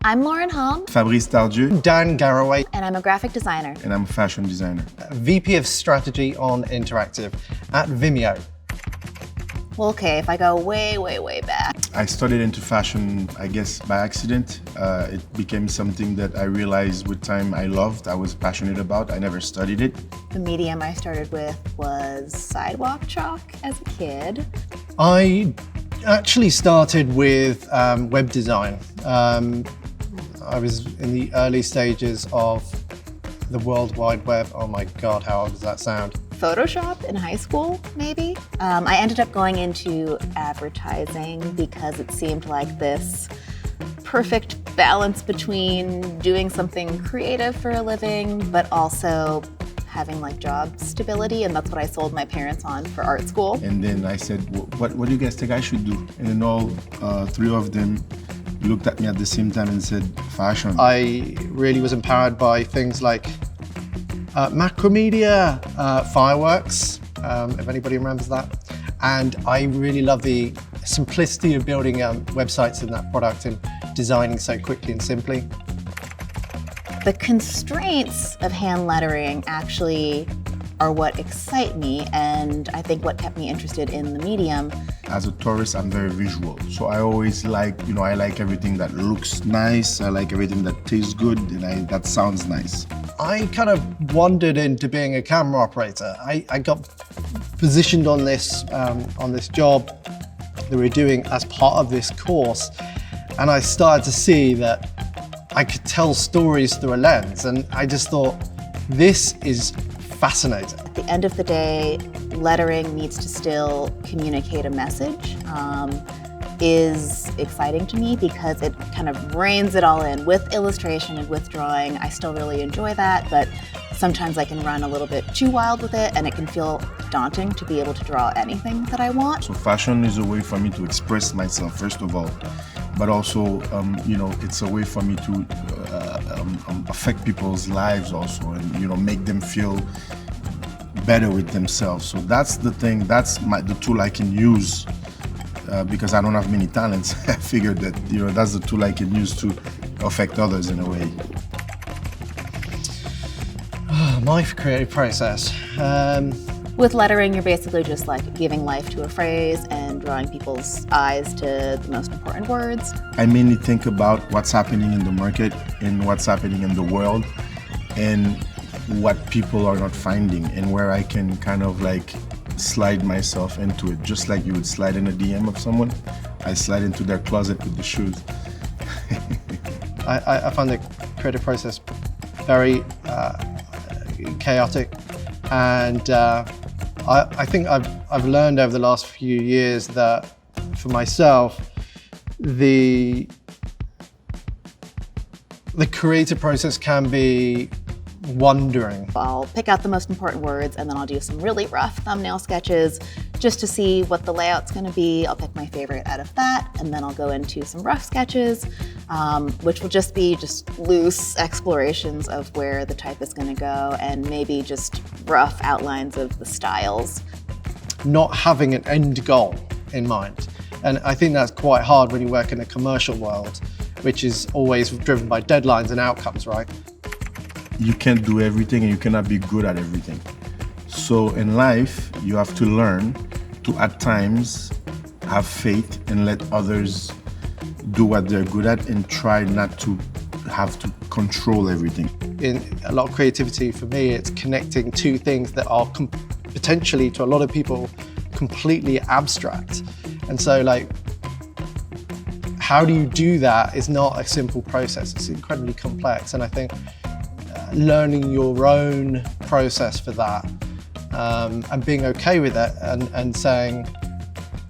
I'm Lauren Hom. Fabrice Tardieu. Dan Garroway. And I'm a graphic designer. And I'm a fashion designer. VP of Strategy on Interactive at Vimeo. Well, okay, if I go way, way, way back. I studied into fashion, I guess, by accident. It became something that I realized with time I loved, I was passionate about. I never studied it. The medium I started with was sidewalk chalk as a kid. I actually started with web design. I was in the early stages of the World Wide Web. Oh my God, how old does that sound? Photoshop in high school, maybe. I ended up going into advertising because it seemed like this perfect balance between doing something creative for a living, but also having like job stability, and that's what I sold my parents on for art school. And then I said, what do you guys think I should do? And then all three of them looked at me at the same time and said, fashion. I really was empowered by things like Macromedia, Fireworks, if anybody remembers that. And I really love the simplicity of building websites in that product and designing so quickly and simply. The constraints of hand lettering actually are what excite me, and I think what kept me interested in the medium. As a tourist, I'm very visual. So I always like, I like everything that looks nice. I like everything that tastes good and that sounds nice. I kind of wandered into being a camera operator. I got positioned on this job that we're doing as part of this course, and I started to see that I could tell stories through a lens, and I just thought, this is fascinating. At the end of the day, lettering needs to still communicate a message. Is exciting to me because it kind of reins it all in with illustration and with drawing. I still really enjoy that, but sometimes I can run a little bit too wild with it, and it can feel daunting to be able to draw anything that I want. So fashion is a way for me to express myself, first of all, but also, it's a way for me to affect people's lives also, and make them feel better with themselves. So that's the thing. That's the tool I can use. Because I don't have many talents, I figured that that's the tool I can use to affect others in a way. My creative process. With lettering, you're basically just like giving life to a phrase and drawing people's eyes to the most important words. I mainly think about what's happening in the market and what's happening in the world and what people are not finding, and where I can kind of like slide myself into it, just like you would slide in a DM of someone. I slide into their closet with the shoes. I find the creative process very chaotic, and I think I've learned over the last few years that for myself, the creative process can be wondering. I'll pick out the most important words, and then I'll do some really rough thumbnail sketches just to see what the layout's going to be. I'll pick my favorite out of that, and then I'll go into some rough sketches, which will just be loose explorations of where the type is going to go, and maybe just rough outlines of the styles. Not having an end goal in mind. And I think that's quite hard when you work in a commercial world, which is always driven by deadlines and outcomes, right? You can't do everything and you cannot be good at everything. So in life, you have to learn to, at times, have faith and let others do what they're good at and try not to have to control everything. In a lot of creativity, for me, it's connecting two things that are potentially, to a lot of people, completely abstract. And so, how do you do that is not a simple process. It's incredibly complex. And I think learning your own process for that and being okay with it, and saying,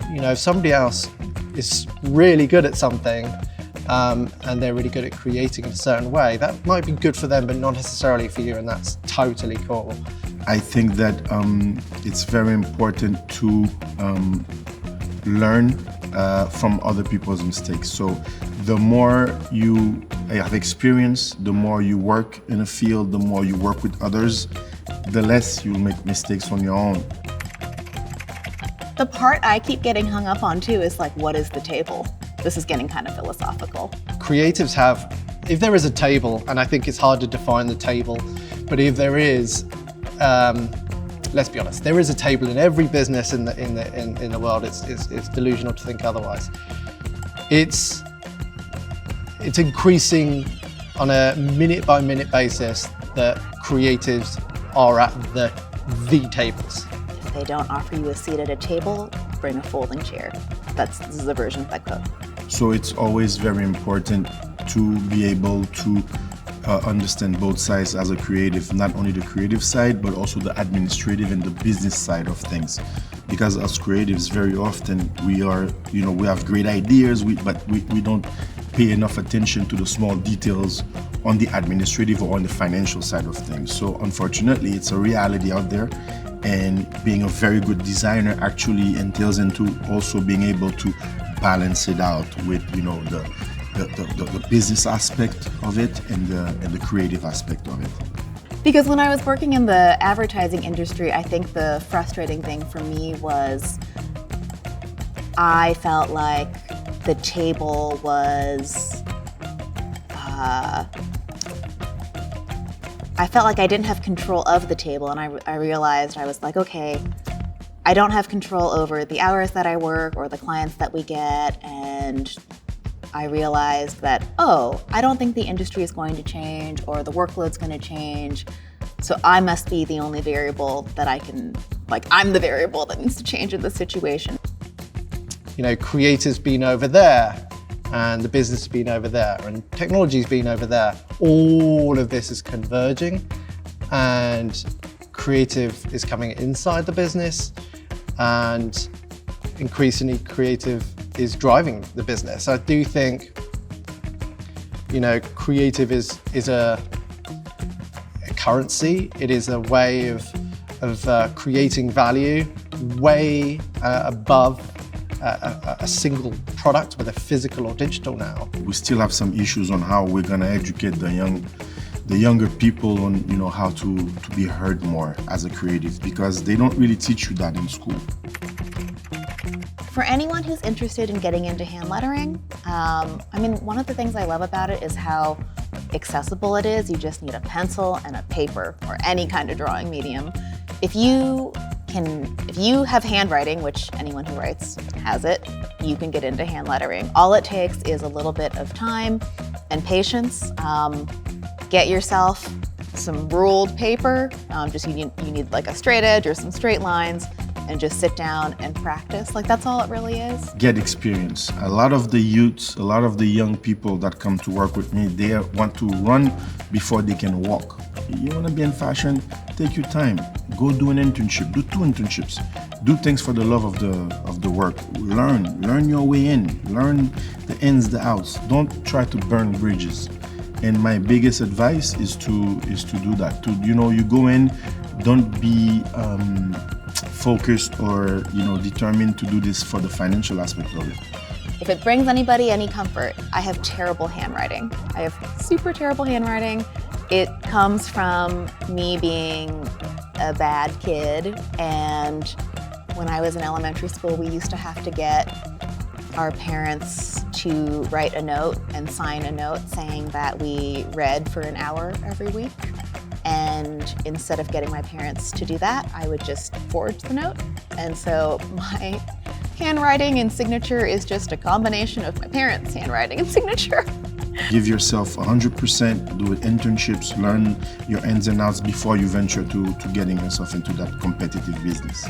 if somebody else is really good at something and they're really good at creating in a certain way, that might be good for them, but not necessarily for you, and that's totally cool. I think that it's very important to learn from other people's mistakes. So the more you have experience, the more you work in a field, the more you work with others, the less you'll make mistakes on your own. The part I keep getting hung up on too is what is the table? This is getting kind of philosophical. Creatives have if there is a table, and I think it's hard to define the table, but if there is, let's be honest, there is a table in every business in the world. It's delusional to think otherwise. It's increasing on a minute-by-minute basis that creatives are at the tables. If they don't offer you a seat at a table, bring a folding chair. This is a version of that quote. So it's always very important to be able to understand both sides as a creative, not only the creative side, but also the administrative and the business side of things. Because as creatives, very often we have great ideas, but we don't pay enough attention to the small details on the administrative or on the financial side of things. So unfortunately, it's a reality out there, and being a very good designer actually entails into also being able to balance it out with the business aspect of it and the creative aspect of it. Because when I was working in the advertising industry, I think the frustrating thing for me was I felt like the table was, I felt like I didn't have control of the table, and I realized, I was like, okay, I don't have control over the hours that I work or the clients that we get, and I realized that, oh, I don't think the industry is going to change or the workload's going to change, so I must be the only variable that I'm the variable that needs to change in this situation. Creative's been over there, and the business has been over there, and technology's been over there. All of this is converging, and creative is coming inside the business, and increasingly creative is driving the business. I do think, creative is a currency. It is a way of creating value way above a single product, whether physical or digital now. We still have some issues on how we're gonna educate the younger people on how to be heard more as a creative, because they don't really teach you that in school. For anyone who's interested in getting into hand lettering, one of the things I love about it is how accessible it is. You just need a pencil and a paper or any kind of drawing medium. If you have handwriting, which anyone who writes has it, you can get into hand lettering. All it takes is a little bit of time and patience. Get yourself some ruled paper. You need like a straight edge or some straight lines, and just sit down and practice. That's all it really is. Get experience. A lot of the youths, a lot of the young people that come to work with me, they want to run before they can walk. You want to be in fashion? Take your time. Go do an internship. Do 2 internships. Do things for the love of the work. Learn your way in. Learn the ins, the outs. Don't try to burn bridges. And my biggest advice is to do that. You go in, don't be focused or determined to do this for the financial aspect of it. If it brings anybody any comfort, I have terrible handwriting. I have super terrible handwriting. It comes from me being a bad kid, and when I was in elementary school, we used to have to get our parents to write a note and sign a note saying that we read for an hour every week. And instead of getting my parents to do that, I would just forge the note. And so my handwriting and signature is just a combination of my parents' handwriting and signature. Give yourself 100%, do internships, learn your ins and outs before you venture to getting yourself into that competitive business.